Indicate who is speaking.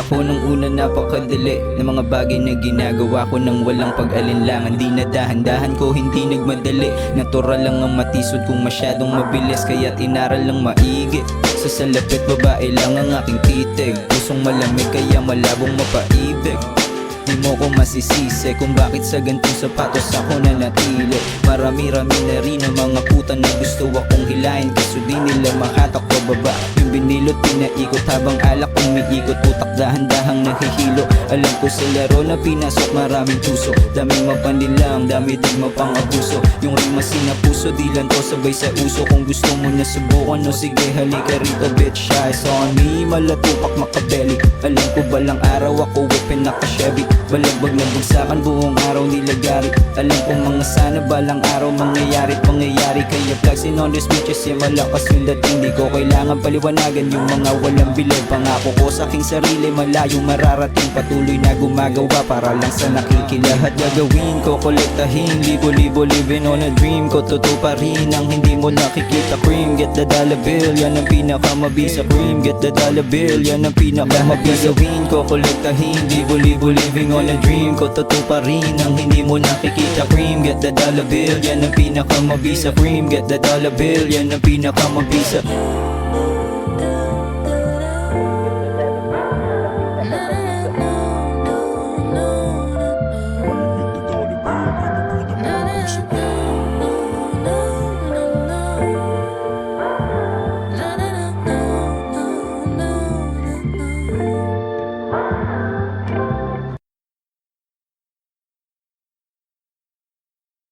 Speaker 1: ako nung una napakadali ng mga bagay na ginagawa ko nang walang pag-alinlangan. Di na dahan-dahan ko, hindi nagmadali. Natural lang ang matisod kung masyadong mabilis, kaya inaral lang maigi. Sa salapit babae lang ang aking titig, pusong malamig kaya malabong mapaibig. Di mo ko masisisi kung bakit sa gantong sapatos ako nanatili. Marami-rami na rin ang mga puta na gusto akong hilahin, kaso di nila makatak pababa. Yung binilot pinaikot habang alak umiikot, utak dahan-dahang nahihilo. Alam ko sa laro na pinasok maraming tuso, daming mapanlilang, dami din mapang-abuso. Yung rima sinapuso, di lang to sabay sa uso. Kung gusto mo na subukan, no sige halika rito bitch. Eyes on me, malatupak makabeli. Alam ko balang araw ako whippin naka-Chevy, balagbag ng bagsakan buong araw nilagari. Alam ko mga sana balang araw mangyayarit pangyayari. Kaya flexing on this bitches, si malakas yung dating. Di ko kailangan paliwanagan yung mga walang bilib. Pangako ko sa aking sarili, malayong mararating. Patuloy na gumagawa para lang sa nakikilahat. Gagawin ko, kolektahin, libo-libo living on a dream ko. Totoo pa rin ang hindi mo nakikita. Cream, get the dollar bill, yan ang pinakamabisa. Cream, get the dollar bill, yan ang pinakamabisa. Gagawin ko, kolektahin, libo-libo living on a dream ko. Totoo pa rin ang hindi mo nakikita. Cream, get the dollar bill, yan ang pinakamabisa. Cream, get the dollar bill, yan ang pinakamabisa.